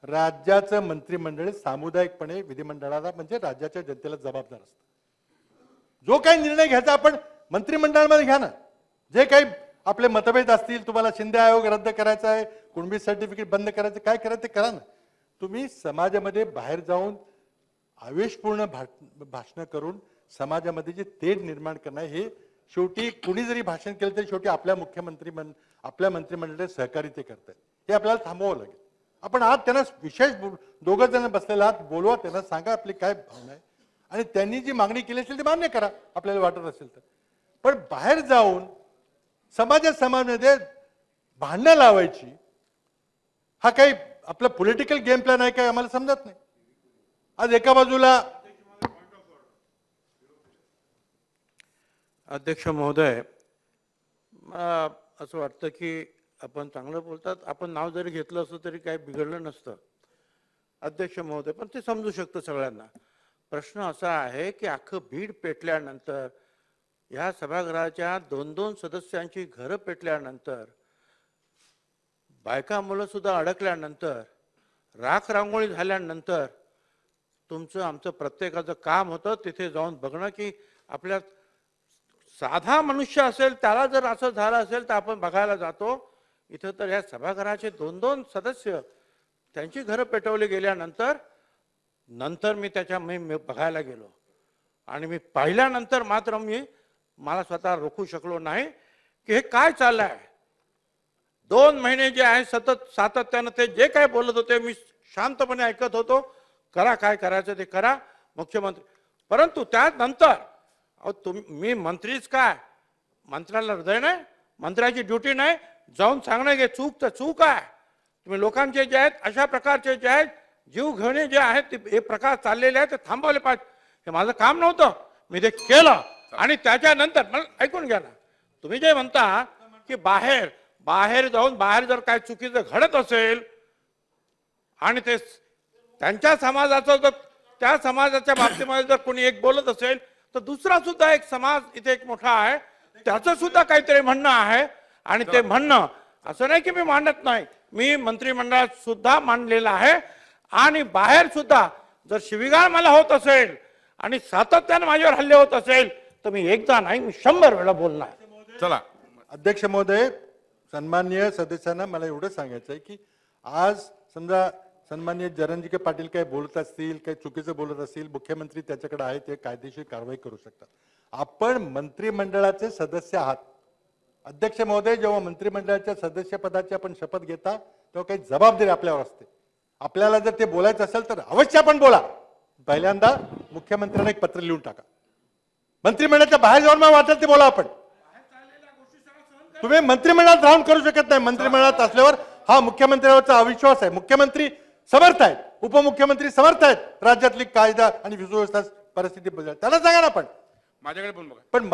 B: राज्याचं मंत्रिमंडळ सामुदायिकपणे विधिमंडळाला म्हणजे राज्याच्या जनतेला जबाबदार असतं. जो काही निर्णय घ्यायचा आपण मंत्रिमंडळामध्ये घ्या ना. जे काही आपले मतभेद असतील, तुम्हाला शिंदे आयोग रद्द करायचा आहे, कुणबी सर्टिफिकेट बंद करायचं, काय करायचं ते करा ना. तुम्ही समाजामध्ये बाहेर जाऊन आवेशपूर्ण भाषण करून समाजामध्ये जे तेढ निर्माण करणं, हे शेवटी कुणी जरी भाषण केलं तरी शेवटी आपल्या आपल्या मंत्रिमंडळाचे सहकारी ते करतात. हे आपल्याला थांबवावं लागेल. आपण आज त्यांना विशेष दोघं जण बसलेला आहात, बोलवा, त्यांना सांगा आपली काय भावना आहे आणि त्यांनी जी मागणी केली असेल ती मान्य करा आपल्याला वाटत असेल तर. पण बाहेर जाऊन समाजामध्ये भांडणं लावायची हा काही आपला पॉलिटिकल गेम प्लॅन आहे काय आम्हाला समजत नाही. आज एका बाजूला
D: अध्यक्ष महोदय, मला असं वाटतं की आपण चांगलं बोलतात. आपण नाव जरी घेतलं असतं तरी काही बिघडलं नसतं अध्यक्ष महोदय, पण ते समजू शकतं सगळ्यांना. प्रश्न असा आहे की अख्खं बीड पेटल्यानंतर, ह्या सभागृहाच्या 2-2 सदस्यांची घरं पेटल्यानंतर, बायका मुलं सुद्धा अडकल्यानंतर, राख रांगोळी झाल्यानंतर तुमचं आमचं प्रत्येकाचं काम होतं तिथे जाऊन बघणं की आपल्या साधा मनुष्य असेल त्याला जर असं झालं असेल तर आपण बघायला जातो. इथं तर ह्या सभागृहाचे 2-2 सदस्य त्यांची घरं पेटवली गेल्यानंतर मी बघायला गेलो आणि मी पाहिल्यानंतर मात्र मला स्वतः रोखू शकलो नाही की हे काय चाललंय. 2 महिने जे आहे सातत्यानं ते जे काय बोलत होते मी शांतपणे ऐकत होतो. करा काय करायचं ते करा मुख्यमंत्री. परंतु त्यानंतर मी मंत्रीच काय, मंत्र्याला हृदय नाही, मंत्र्याची ड्युटी नाही जाऊन सांगणं की चूक तर चूक आहे. तुम्ही लोकांचे जे आहेत अशा प्रकारचे जे आहेत जीव घेणे जे आहेत हे प्रकार चाललेले आहेत ते थांबवले पाहिजे. हे माझं काम नव्हतं, मी ते केलं. आणि त्याच्यानंतर मला ऐकून घ्या ना, तुम्ही जे म्हणता की बाहेर जाऊन बाहेर जर काय चुकीचं घडत असेल आणि ते त्यांच्या समाजाचं जर त्या समाजाच्या बाबतीमध्ये जर कोणी एक बोलत असेल तर दुसरा सुद्धा एक समाज इथे एक मोठा आहे त्याचं सुद्धा काहीतरी म्हणणं आहे. आणि ते म्हणणं असं नाही की मी मांडत नाही, मी मंत्रिमंडळात सुद्धा मांडलेलं आहे. आणि बाहेर सुद्धा जर शिवीगाळ मला होत असेल आणि सातत्याने माझ्यावर हल्ले होत असेल तर मी एकदा नाही मी 100 वेळा बोलणार.
A: चला
B: अध्यक्ष महोदय, सन्माननीय सदस्यांना मला एवढं सांगायचं आहे की आज समजा सन्माननीय जयंतजी पाटील काही बोलत असतील, काही चुकीचं बोलत असतील, मुख्यमंत्री त्याच्याकडे आहे ते कायदेशीर कारवाई करू शकतात. आपण मंत्रिमंडळाचे सदस्य आहात, अध्यक्ष महोदय, जेव्हा मंत्रिमंडळाच्या सदस्यपदाची आपण शपथ घेता तेव्हा काही जबाबदारी आपल्यावर असते. आपल्याला जर ते बोलायचं असेल तर अवश्य आपण बोला. पहिल्यांदा मुख्यमंत्र्यांना एक पत्र लिहून टाका. मंत्रिमंडळाच्या बाहेर जाऊन मला वाटेल ते बोला. आपण तुम्ही मंत्रिमंडळात राहून करू शकत नाही. मंत्रिमंडळात असल्यावर हा मुख्यमंत्र्यांवरचा अविश्वास आहे. मुख्यमंत्री समर्थ आहेत, उपमुख्यमंत्री समर्थ आहेत राज्यातली कायदा आणि सुव्यवस्था परिस्थिती बदल. त्याला सांगा ना.
A: माझ्याकडे पण बघा.
B: पण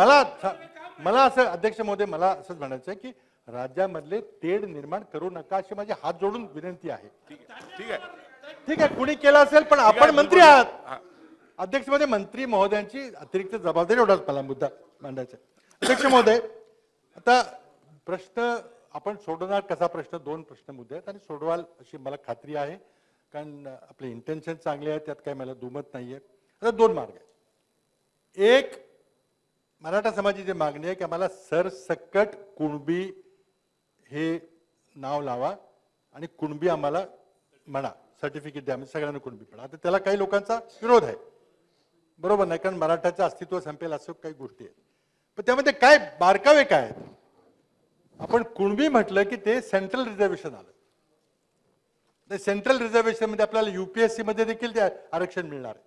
B: मला असं अध्यक्ष महोदय, मला असंच म्हणायचं आहे की राज्यामधले तेढ निर्माण करू नका अशी माझी हात जोडून विनंती आहे.
A: ठीक आहे.
B: ठीक आहे, कुणी केलं असेल पण आपण मंत्री आहात. अध्यक्ष महोदय, मंत्री महोदयांची अतिरिक्त जबाबदारी एवढाच मला मुद्दा मांडायचा आहे. अध्यक्ष महोदय, आता प्रश्न आपण सोडवणार कसा प्रश्न? 2 प्रश्न मुद्दे आहेत आणि सोडवाल अशी मला खात्री आहे, कारण आपले इंटेन्शन चांगले आहेत, त्यात काही मला दुमत नाहीये. आता 2 मार्ग आहेत. एक, मराठा समाजाची मागणी आहे की आम्हाला सरसकट कुणबी हे नाव लावा आणि कुणबी आम्हाला म्हणा, सर्टिफिकेट द्या, म्हणजे सगळ्यांना कुणबी म्हणा. आता त्याला काही लोकांचा विरोध आहे, बरोबर नाही, कारण मराठाचं अस्तित्व संपेल असं काही गोष्टी आहेत. पण त्यामध्ये काय बारकावे काय आहेत? आपण कुणबी म्हटलं की ते सेंट्रल रिझर्वेशन आलं. सेंट्रल रिझर्वेशन मध्ये आपल्याला UPSC मध्ये देखील ते आरक्षण मिळणार आहे,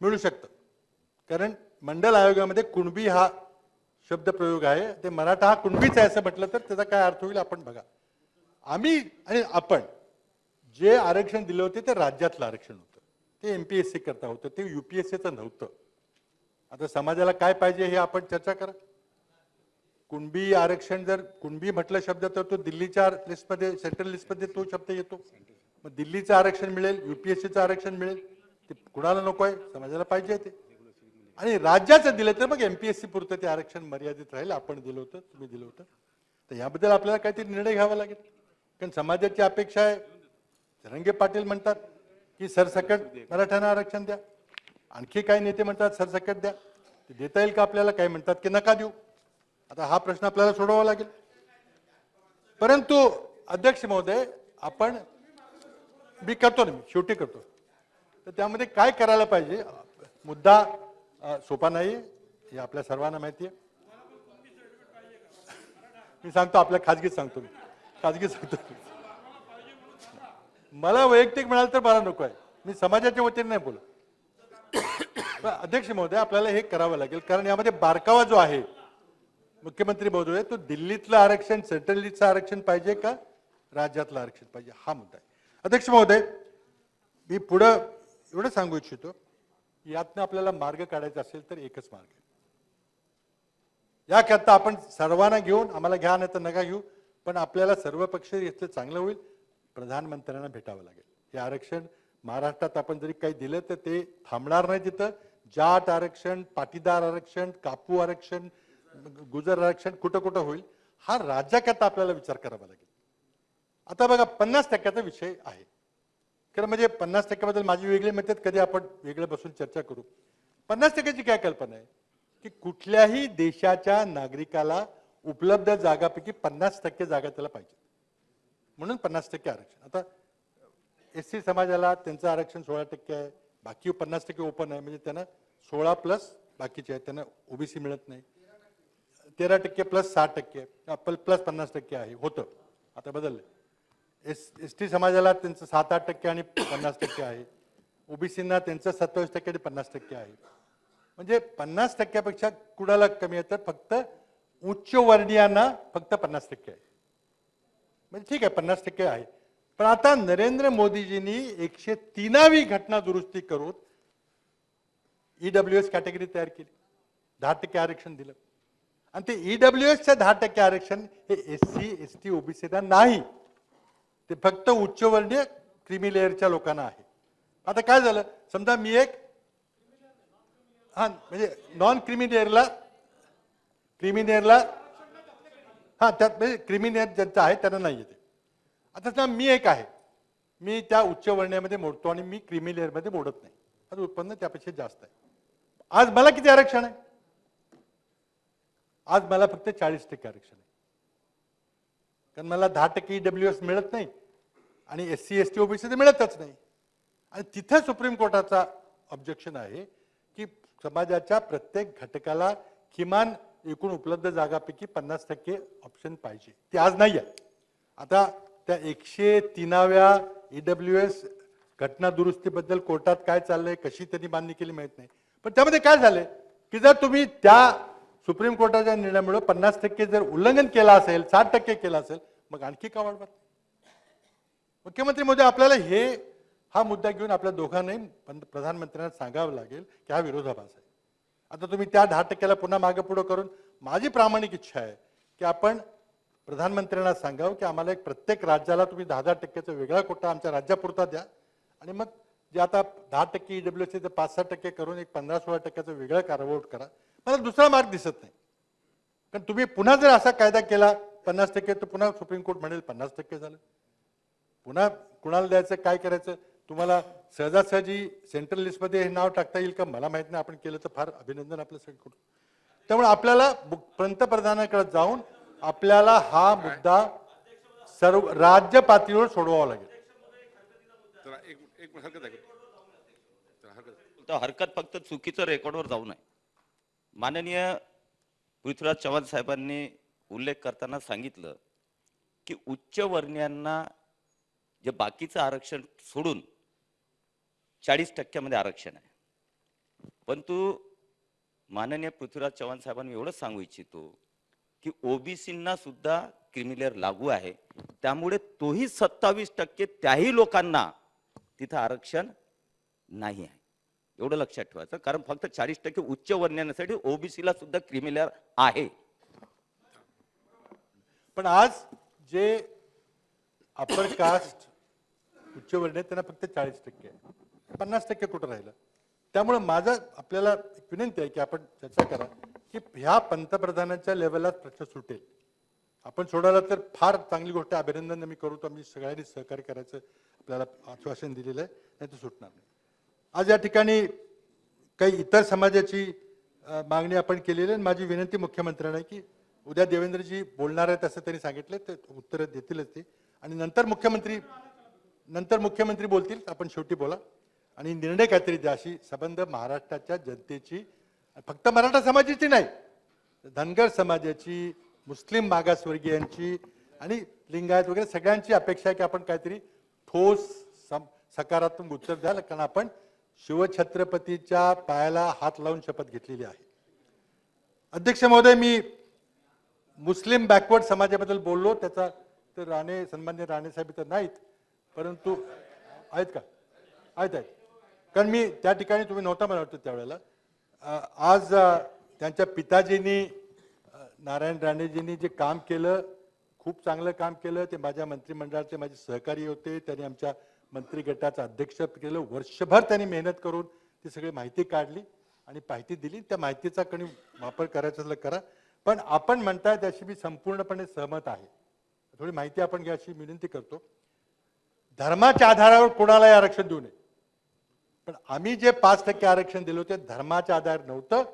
B: मिळू शकतं. कारण मंडल आयोगामध्ये कुणबी हा शब्द प्रयोग आहे. ते मराठा हा कुणबीच आहे असं म्हटलं तर त्याचा काय अर्थ होईल आपण बघा. आम्ही आणि आपण जे आरक्षण दिलं होते ते राज्यातलं आरक्षण होतं, ते MPSC करता होतं, ते UPSCचं नव्हतं. आता समाजाला काय पाहिजे हे आपण चर्चा करा. कुणबी आरक्षण, जर कुणबी म्हटलं शब्द तर तो दिल्लीच्या लिस्टमध्ये, सेंट्रल लिस्टमध्ये तो शब्द येतो. मग दिल्लीचं आरक्षण मिळेल, UPSCचं आरक्षण मिळेल, ते कुणाला नको आहे? समाजाला पाहिजे ते. आणि राज्याचं दिलं तर मग MPSC पुरतं ते आरक्षण मर्यादित राहील. आपण दिलं होतं, तुम्ही दिलं होतं. तर याबद्दल आपल्याला काहीतरी निर्णय घ्यावा लागेल, कारण समाजाची अपेक्षा आहे. जरांगे पाटील म्हणतात की सरसकट मराठ्यांना आरक्षण द्या, आणखी काही नेते म्हणतात सरसकट द्या. ते देता येईल का आपल्याला? काही म्हणतात की नका देऊ. आता हा प्रश्न आपल्याला सोडवावा लागेल. परंतु अध्यक्ष महोदय, आपण मी करतो ना, मी शेवटी करतो. तर त्यामध्ये काय करायला पाहिजे? मुद्दा सोपा नाही, हे आपल्या सर्वांना माहिती आहे. मी सांगतो, आपल्या खाजगीत सांगतो, मी खाजगीत सांगतो. मला वैयक्तिक म्हणाल तर मला नको आहे, मी समाजाच्या वतीने नाही बोलत. अध्यक्ष महोदय, आपल्याला हे करावं लागेल, कारण यामध्ये बारकावा जो आहे, मुख्यमंत्री महोदय, तो दिल्लीतलं आरक्षण, सेंट्रलचं आरक्षण पाहिजे का राज्यातलं आरक्षण पाहिजे, हा मुद्दा आहे. अध्यक्ष महोदय, मी पुढं एवढं सांगू इच्छितो, यातनं आपल्याला मार्ग काढायचा असेल तर एकच मार्ग आहे. याकरता आपण सर्वांना घेऊन, आम्हाला घ्या नाही तर नका घेऊ, पण आपल्याला सर्व पक्ष याचं चांगलं होईल, प्रधानमंत्र्यांना भेटावं लागेल. हे आरक्षण महाराष्ट्रात आपण जरी काही दिलं तर ते थांबणार नाही. तिथं जाट आरक्षण, पाटीदार आरक्षण, कापू आरक्षण, गुजर आरक्षण कुठं कुठं होईल, हा राज्याकरता आपल्याला विचार करावा लागेल. आता बघा, 50% विषय आहे. खरं म्हणजे 50% माझी वेगळी मत आहेत, कधी आपण वेगळं बसून चर्चा करू. 50%ची काय कल्पना आहे की कुठल्याही देशाच्या नागरिकाला उपलब्ध जागापैकी 50% जागा त्याला पाहिजे, म्हणून 50% आरक्षण. आता SC समाजाला त्यांचं आरक्षण 16% आहे, बाकी 50% ओपन आहे, म्हणजे त्यांना 16 प्लस बाकीचे आहेत, त्यांना OBC मिळत नाही. 13% प्लस 60% प्लस 50% आहे, होतं, आता बदललं. ST समाजाला त्यांचं 7-8% आणि 50% आहे, OBCना त्यांचं 27% आणि 50% आहे. म्हणजे 50%पेक्षा कुणाला कमी आहे तर फक्त उच्च वर्णीयांना फक्त 50% आहे. म्हणजे ठीक आहे, 50% आहे. पण आता नरेंद्र मोदीजींनी 103वी घटना दुरुस्ती करून EWS कॅटेगरी तयार केली, 10% आरक्षण दिलं. आणि ते EWSचं 10% आरक्षण हे SC, ST, OBCला नाही, ते फक्त उच्चवर्णीय क्रिमी लेअरच्या लोकांना आहे. आता काय झालं, समजा मी एक म्हणजे नॉन क्रिमिनेअरला त्यात म्हणजे क्रिमिनेअर ज्यांचं आहे त्यांना नाही येते. आता समजा मी एक आहे, मी त्या उच्चवर्णीयामध्ये मोडतो आणि मी क्रिमी लेअरमध्ये मोडत नाही, आता उत्पन्न त्यापेक्षा जास्त आहे. आज मला किती आरक्षण आहे? आज मला फक्त 40% आरक्षण आहे, कारण मला 10% EWS मिळत नाही आणि SC, ST, OBC ते मिळतच नाही. आणि तिथे सुप्रीम कोर्टाचा ऑब्जेक्शन आहे की समाजाच्या प्रत्येक घटकाला किमान एकूण उपलब्ध जागापैकी 50% ऑप्शन पाहिजे. ते आज नाही आहे. आता त्या 103व्या EWS घटना दुरुस्तीबद्दल कोर्टात काय चाललंय, कशी त्यांनी मान्य केली माहित नाही. पण त्यामध्ये काय झालंय की जर तुम्ही त्या सुप्रीम कोर्टाच्या निर्णयामुळे 50% जर उल्लंघन केलं असेल, 60% केलं असेल, मग आणखी का वाढवत? मुख्यमंत्री महोदय, आपल्याला हा मुद्दा घेऊन आपल्या दोघांनाही प्रधानमंत्र्यांना सांगावं लागेल की हा विरोधाभास आहे. आता तुम्ही त्या 10%ला पुन्हा मागे पुढे करून, माझी प्रामाणिक इच्छा आहे की आपण प्रधानमंत्र्यांना सांगावं की आम्हाला एक प्रत्येक राज्याला तुम्ही 10% वेगळा कोटा आमच्या राज्यापुरता द्या, आणि मग जे आता 10% EWS ते 5-6% करून एक 15-16% वेगळं कारवाई करा. मला दुसरा मार्ग दिसत नाही. कारण तुम्ही पुन्हा जर असा कायदा केला 50%, तर पुन्हा सुप्रीम कोर्ट म्हणेल 50% झालं. पुन्हा कुणाला द्यायचं, काय करायचं? तुम्हाला सहजासहजी सेंट्रल लिस्टमध्ये हे नाव टाकता येईल का मला माहित नाही. आपण केलं तर फार अभिनंदन आपलं सगळं. त्यामुळे आपल्याला पंतप्रधानांकडे जाऊन आपल्याला हा मुद्दा सर्व राज्य पातळीवर सोडवावा लागेल.
E: तर हरकत फक्त चुकीचं रेकॉर्डवर जाऊ नये. माननीय पृथ्वीराज चव्हाण साहेबांनी उल्लेख करताना सांगितलं की उच्चवर्णीयांना जे बाकीचं आरक्षण सोडून 40% आरक्षण आहे. परंतु माननीय पृथ्वीराज चव्हाण साहेबांनी एवढंच सांगू इच्छितो की ओबीसींना सुद्धा क्रिमिलेअर लागू आहे, त्यामुळे तोही 27% त्याही लोकांना तिथं आरक्षण नाही आहे. एवढं लक्षात ठेवायचं, कारण फक्त 40% उच्चवर्णीयांसाठी ओबीसीला सुद्धा क्रिमिलेअर आहे.
B: पण आज जे अपर कास्ट उच्चवर्णीय त्यांना फक्त 40% आहे, 50% कुठं राहिलं? त्यामुळे माझं आपल्याला एक विनंती आहे की आपण चर्चा करा की ह्या पंतप्रधानांच्या लेवललाच प्रश्न सुटेल. आपण सोडवला तर फार चांगली गोष्ट, अभिनंदन मी करू. तर आम्ही सगळ्यांनी सहकार्य करायचं आपल्याला आश्वासन दिलेलं आहे, नाही तर सुटणार नाही. आज या ठिकाणी काही इतर समाजाची मागणी आपण केलेली आहे. माझी विनंती मुख्यमंत्र्यांना आहे की उद्या देवेंद्रजी बोलणार आहेत असं त्यांनी सांगितलं, ते उत्तर देतीलच ते, आणि नंतर मुख्यमंत्री बोलतील. आपण शेवटी बोला आणि निर्णय काहीतरी द्या. अशी संबंध महाराष्ट्राच्या जनतेची, फक्त मराठा समाजाची नाही, धनगर समाजाची, मुस्लिम मागासवर्गीयांची आणि लिंगायत वगैरे सगळ्यांची अपेक्षा आहे की आपण काहीतरी ठोस सकारात्मक उत्तर द्याल, कारण आपण शिवछत्रपतीच्या पायाला हात लावून शपथ घेतलेली आहे. अध्यक्ष महोदय, मी मुस्लिम बॅकवर्ड समाजाबद्दल बोललो, त्याचा तर सन्मान्य राणे साहेब तर नाहीत, परंतु आहेत का? आहेत. कारण मी त्या ठिकाणी, तुम्ही नव्हता मला वाटतं त्यावेळेला, आज त्यांच्या पिताजींनी नारायण राणेजींनी जे काम केलं, खूप चांगलं काम केलं. ते माझ्या मंत्रिमंडळाचे माझे सहकारी होते. त्यांनी आमच्या मंत्री गटाचं अध्यक्ष केलं. वर्षभर त्यांनी मेहनत करून ती सगळी माहिती काढली आणि माहिती दिली. त्या माहितीचा कणी वापर करायचा असला करा, पण आपण म्हणताय त्याशी मी संपूर्णपणे सहमत आहे. थोडी माहिती आपण घ्या अशी विनंती करतो. धर्माच्या आधारावर कोणालाही आरक्षण देऊ नये, पण आम्ही जे 5% आरक्षण दिलं ते धर्माच्या आधार नव्हतं.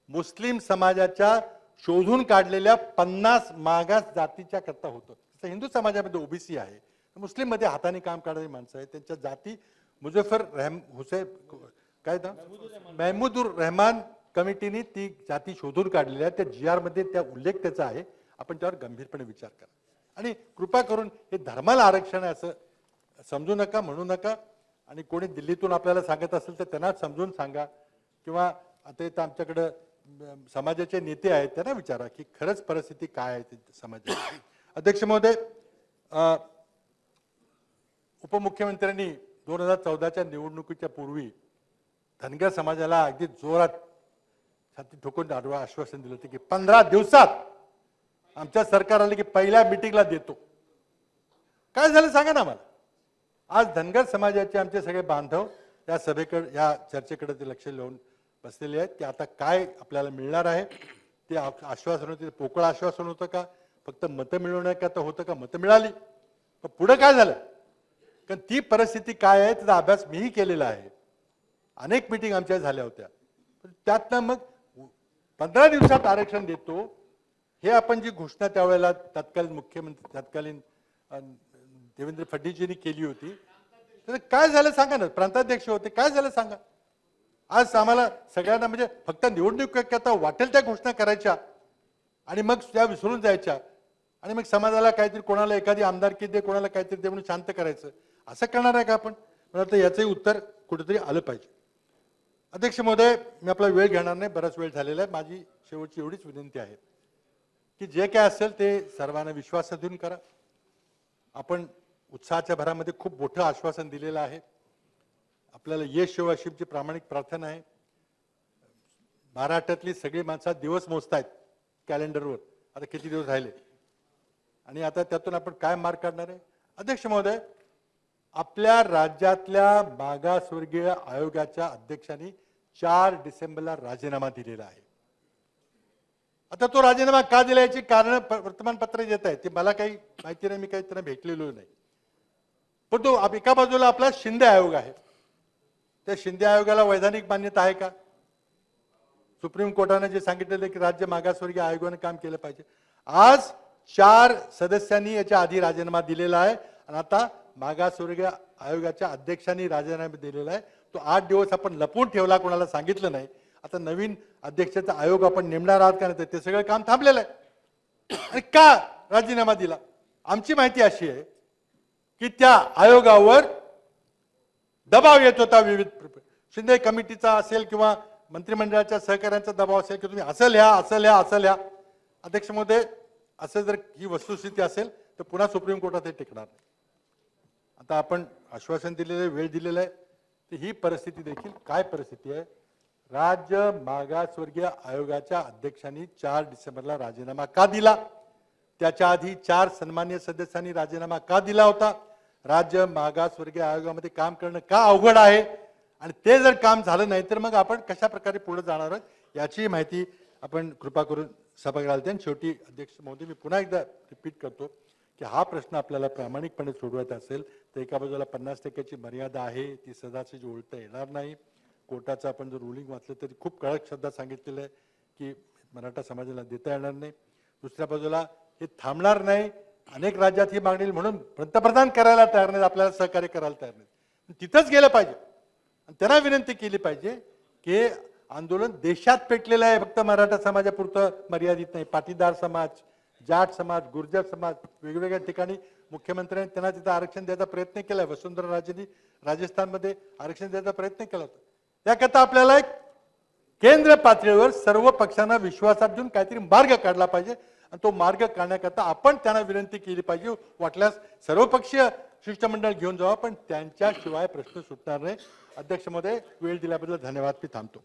B: मुस्लिम समाजाच्या शोधून काढलेल्या 50 मागास जातीच्या करता होतं. तसं हिंदू समाजामध्ये ओबीसी आहे, मुस्लिम मध्ये हाताने काम करणारी माणसं आहेत. त्यांच्या जाती मुझफ्फर हुसैन काय ना महमूदुर रहमान कमिटीने ती जाती शोधून काढलेल्या आहेत. त्या GR मध्ये त्या उल्लेख त्याचा आहे. आपण त्यावर गंभीरपणे विचार करा आणि कृपा करून हे धर्माला आरक्षण आहे असं समजू नका, म्हणू नका. आणि कोणी दिल्लीतून आपल्याला सांगत असेल तर त्यांना समजून सांगा, किंवा आता इथं आमच्याकडं समाजाचे नेते आहेत त्यांना विचारा की खरंच परिस्थिती काय आहे समाजाची. अध्यक्ष महोदय, उपमुख्यमंत्र्यांनी 2014च्या निवडणुकीच्या पूर्वी धनगर समाजाला अगदी जोरात छाती ठोकून आश्वासन दिलं होतं की 15 दिवसात आमच्या सरकार आलं की पहिल्या मीटिंगला देतो. काय झालं सांगा ना मला. आज धनगर समाजाचे आमचे सगळे बांधव या सभेकडे, या चर्चेकडे ते लक्ष लावून बसलेले आहेत की आता काय आपल्याला मिळणार आहे. ते आश्वासन होते, पोकळ आश्वासन होतं का, फक्त मतं मिळवण्याकरता होतं का, मतं मिळाली, पण पुढे काय झालं? कारण ती परिस्थिती काय आहे त्याचा अभ्यास मीही केलेला आहे. अनेक मीटिंग आमच्या झाल्या होत्या. त्यातनं मग 15 दिवसात आरक्षण देतो हे आपण जी घोषणा त्यावेळेला तत्कालीन देवेंद्र फडणवीसजींनी केली होती, तर काय झालं सांगा ना. प्रांताध्यक्ष होते, काय झालं सांगा. आज आम्हाला सगळ्यांना म्हणजे फक्त निवडणूक करता वाटेल त्या घोषणा करायच्या, आणि मग त्या विसरून जायच्या आणि मग समाजाला काहीतरी कोणाला एखादी आमदारकी दे कोणाला काहीतरी दे म्हणून शांत करायचं असं करणार आहे का आपण? मला वाटतं याचंही उत्तर कुठेतरी आलं पाहिजे. अध्यक्ष महोदय, मी आपला वेळ घेणार नाही, बराच वेळ झालेला आहे. माझी शेवटची एवढीच विनंती आहे की जे काय असेल ते सर्वांना विश्वासात घेऊन करा. आपण उत्साहाच्या भरामध्ये खूप मोठं आश्वासन दिलेलं आहे. आपल्याला यश येवो अशी आमची प्रामाणिक प्रार्थना आहे. महाराष्ट्रातली सगळी माणसं दिवस मोजतायत कॅलेंडरवर, आता किती दिवस राहिले आणि आता त्यातून आपण काय मार्क काढणार आहे. अध्यक्ष महोदय, आपल्या राज्यातल्या मागासवर्गीय आयोगाच्या अध्यक्षांनी 4 डिसेंबरला राजीनामा दिलेला आहे. आता तो राजीनामा का दिला याची कारण वर्तमानपत्र देत आहे, ते मला काही माहिती नाही, मी काही त्यांना भेटलेलो नाही. पण तो एका बाजूला आपला शिंदे आयोग आहे, त्या शिंदे आयोगाला वैधानिक मान्यता आहे का? सुप्रीम कोर्टाने जे सांगितलेलं की राज्य मागासवर्गीय आयोगाने काम केलं पाहिजे. आज 4 सदस्यांनी याच्या आधी राजीनामा दिलेला आहे आणि आता मागासवर्गीय आयोगाच्या अध्यक्षांनी राजीनामा दिलेला आहे. तो 8 दिवस आपण लपवून ठेवला, कोणाला सांगितलं नाही. आता नवीन अध्यक्षाचा आयोग आपण नेमणार आहात का नाही, ते सगळं काम थांबलेलं आहे. आणि का राजीनामा दिला? आमची माहिती अशी आहे की त्या आयोगावर दबाव येत होता, विविध शिंदे कमिटीचा असेल किंवा मंत्रिमंडळाच्या सहकार्यांचा दबाव असेल की तुम्ही असं लिहा असं लिहा असं लिहा. अध्यक्ष महोदय, असं जर ही वस्तुस्थिती असेल तर पुन्हा सुप्रीम कोर्टात हे टिकणार नाही. आता आपण आश्वासन दिलेलं आहे, वेळ दिलेला आहे, तर ही परिस्थिती देखील काय परिस्थिती आहे? राज्य मागासवर्गीय आयोगाच्या अध्यक्षांनी 4 डिसेंबरला राजीनामा का दिला? त्याच्या आधी 4 सन्मान्य सदस्यांनी राजीनामा का दिला होता? राज्य मागासवर्गीय आयोगामध्ये काम करणं का अवघड आहे? आणि ते जर काम झालं नाही तर मग आपण कशा प्रकारे पुढे जाणार आहोत याची माहिती आपण कृपा करून सभागृहाला द्या. शेवटी अध्यक्ष महोदय, मी पुन्हा एकदा रिपीट करतो की हा प्रश्न आपल्याला प्रामाणिकपणे सोडवायचा असेल तर एका बाजूला 50% मर्यादा आहे, ती सदाची ओळखता येणार नाही. कोर्टाचं आपण जर रुलिंग वाचलं तरी खूप कडक शब्दात सांगितलेलं आहे की मराठा समाजाला देता येणार नाही. दुसऱ्या बाजूला हे थांबणार नाही, अनेक राज्यात ही मागणी म्हणून पंतप्रधान करायला तयार नाहीत, आपल्याला सहकार्य करायला तयार नाहीत. तिथंच गेलं पाहिजे आणि त्यांना विनंती केली पाहिजे की आंदोलन देशात पेटलेलं आहे, फक्त मराठा समाजापुरतं मर्यादित नाही. पाटीदार समाज, जाट समाज, गुर्जर समाज वेगवेगळ्या ठिकाणी मुख्यमंत्र्यांनी त्यांना तिथं आरक्षण द्यायचा प्रयत्न केलाय. वसुंधरा राजेंनी राजस्थानमध्ये आरक्षण द्यायचा प्रयत्न केला होता. त्याकरता आपल्याला एक केंद्र पातळीवर सर्व पक्षांना विश्वासात घेऊन काहीतरी मार्ग काढला पाहिजे आणि तो मार्ग काढण्याकरता आपण त्यांना विनंती केली पाहिजे. वाटल्यास सर्वपक्षीय शिष्टमंडळ घेऊन जावा, पण त्यांच्याशिवाय प्रश्न सुटणार नाही. अध्यक्ष महोदय, वेळ दिल्याबद्दल धन्यवाद. मी थांबतो.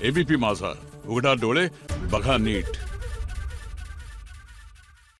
F: एबीपी माझा, उघडा डोळे बघा नीट.